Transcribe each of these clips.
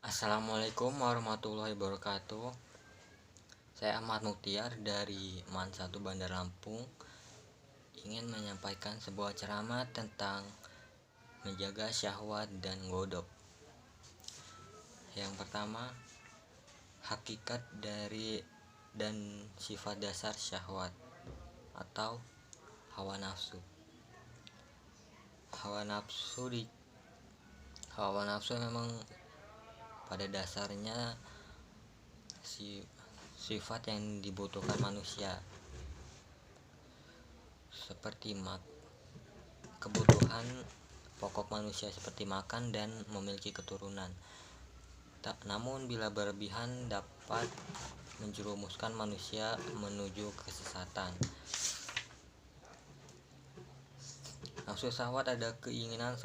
Assalamualaikum warahmatullahi wabarakatuh. Saya Ahmad Muktiar dari MAN 1 Bandar Lampung ingin menyampaikan sebuah ceramah tentang menjaga syahwat dan godok. Yang pertama, hakikat dari dan sifat dasar syahwat atau hawa nafsu. Hawa nafsu di hawa nafsu memang pada dasarnya sifat yang dibutuhkan manusia, seperti kebutuhan pokok manusia seperti makan dan memiliki keturunan. Namun bila berlebihan dapat menjerumuskan manusia menuju kesesatan. Nafsu syahwat ada keinginan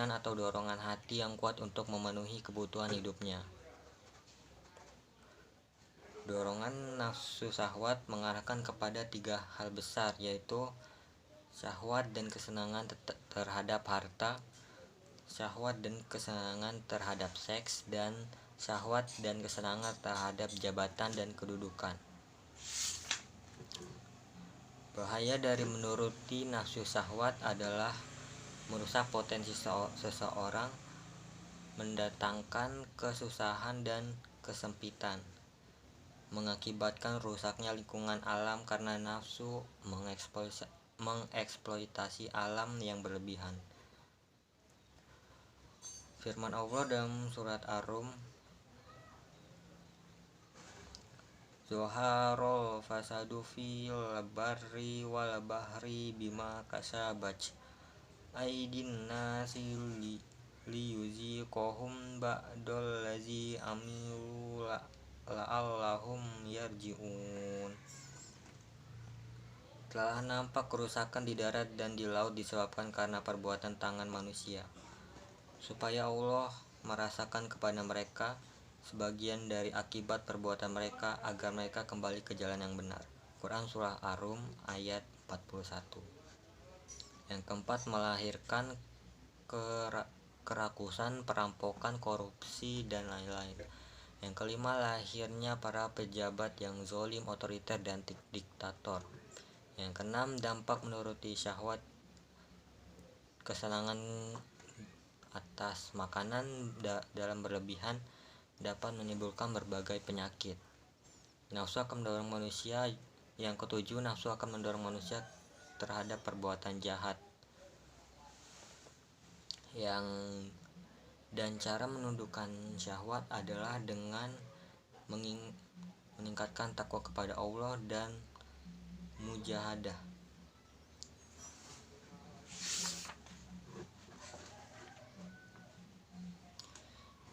atau dorongan hati yang kuat untuk memenuhi kebutuhan hidupnya. Dorongan nafsu syahwat mengarahkan kepada 3 hal besar, yaitu syahwat dan kesenangan terhadap harta, syahwat dan kesenangan terhadap seks, dan syahwat dan kesenangan terhadap jabatan dan kedudukan. Bahaya dari menuruti nafsu syahwat adalah merusak potensi seseorang, mendatangkan kesusahan dan kesempitan, mengakibatkan rusaknya lingkungan alam karena nafsu mengeksploitasi alam yang berlebihan. Firman Allah dalam surat Ar-Rum, Zoharul fasadu fil barri wal bahri bima kasabat aidin nasi liyuziqahum ba'dal ladzi amilu la'allahum yarji'un. Telah nampak kerusakan di darat dan di laut disebabkan karena perbuatan tangan manusia, supaya Allah merasakan kepada mereka sebagian dari akibat perbuatan mereka agar mereka kembali ke jalan yang benar. Quran Surah Ar-Rum ayat 41. Yang keempat, melahirkan kerakusan, perampokan, korupsi, dan lain-lain. Yang kelima, lahirnya para pejabat yang zolim, otoriter, dan diktator. Yang keenam, dampak menuruti syahwat, kesenangan atas makanan dalam berlebihan dapat menimbulkan berbagai penyakit. Nafsu akan mendorong manusia. Yang ketujuh, nafsu akan mendorong manusia terhadap perbuatan jahat. Dan cara menundukkan syahwat adalah dengan meningkatkan takwa kepada Allah dan mujahadah.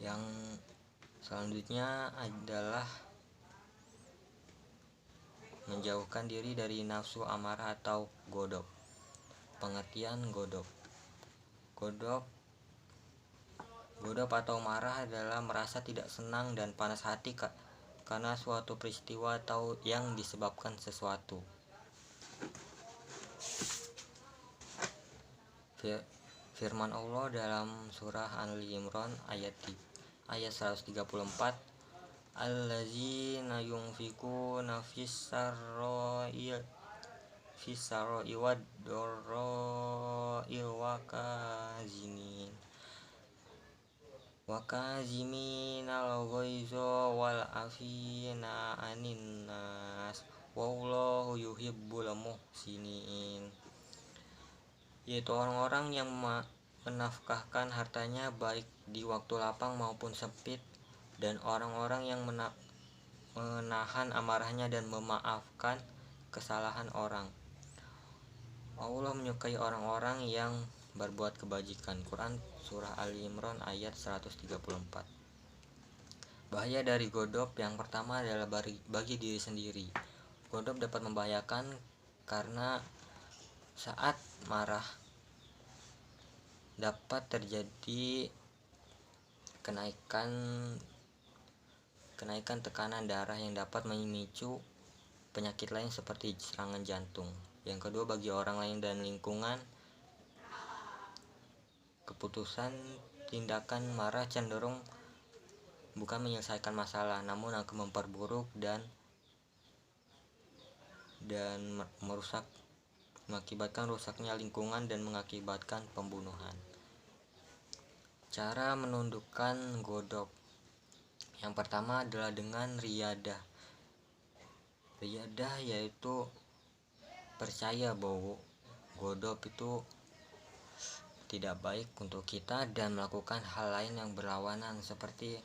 Yang selanjutnya adalah menjauhkan diri dari nafsu amarah atau godok. Pengertian godok atau marah adalah merasa tidak senang dan panas hati karena suatu peristiwa atau yang disebabkan sesuatu. Firman Allah dalam surah Al-Imran ayat 134, allazina yunfikuna fis-sarra'i wad-dharra'i wa kaziminal ghaiza wal afina 'anin nas wallahu yuhibbul muhsinin, yaitu orang-orang yang menafkahkan hartanya baik di waktu lapang maupun sempit, dan orang-orang yang menahan amarahnya dan memaafkan kesalahan orang. Allah menyukai orang-orang yang berbuat kebajikan. Quran Surah Ali Imran ayat 134. Bahaya dari godop yang pertama adalah bagi diri sendiri. Godop dapat membahayakan karena saat marah dapat terjadi kenaikan tekanan darah yang dapat memicu penyakit lain seperti serangan jantung. Yang kedua, bagi orang lain dan lingkungan, keputusan tindakan marah cenderung bukan menyelesaikan masalah, namun akan memperburuk dan merusak, mengakibatkan rusaknya lingkungan dan mengakibatkan pembunuhan. Cara menundukkan godok. Yang pertama adalah dengan riyadah. Riyadah yaitu percaya bahwa godok itu tidak baik untuk kita dan melakukan hal lain yang berlawanan, seperti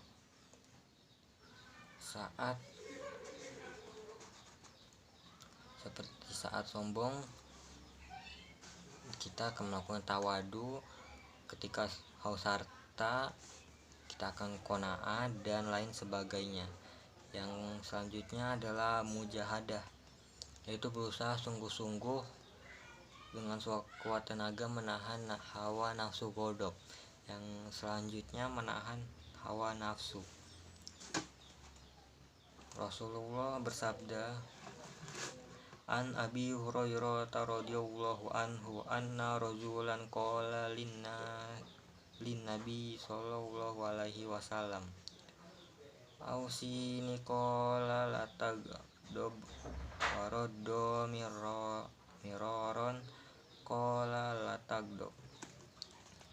saat sombong kita akan melakukan tawadu, ketika haus harta kita akan qanaah dan lain sebagainya. Yang selanjutnya adalah mujahadah, yaitu berusaha sungguh-sungguh dengan sekuat tenaga menahan hawa nafsu godok. Yang selanjutnya menahan hawa nafsu. Rasulullah bersabda, An Abi Hurairah radhiyallahu anhu anna rajulan qala lin Nabi sallallahu alaihi wasallam, ausini qala la tagdob waraddo miraron qala la tagdob.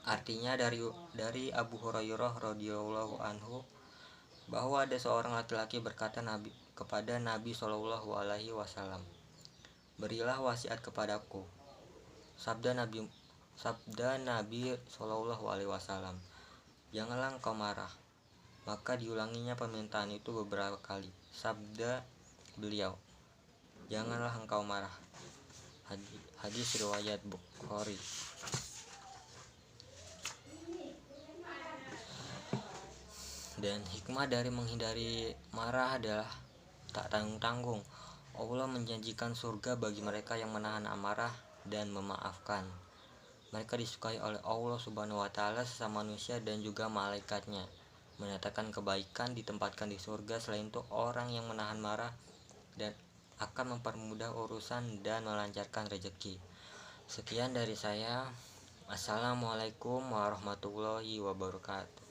Artinya dari Abu Hurairah radhiyallahu anhu bahwa ada seorang laki-laki berkata kepada Nabi sallallahu alaihi wasallam, berilah wasiat kepadaku. Sabda Nabi Shallallahu Alaihi Wasallam, janganlah engkau marah. Maka diulanginya permintaan itu beberapa kali. Sabda beliau, janganlah engkau marah. Hadis riwayat Bukhari. Dan hikmah dari menghindari marah adalah tak tanggung-tanggung. Allah menjanjikan surga bagi mereka yang menahan amarah dan memaafkan. Mereka disukai oleh Allah Subhanahu wa Ta'ala, sesama manusia dan juga malaikatnya. Menyatakan kebaikan ditempatkan di surga. Selain itu, orang yang menahan marah dan akan mempermudah urusan dan melancarkan rezeki. Sekian dari saya. Assalamualaikum warahmatullahi wabarakatuh.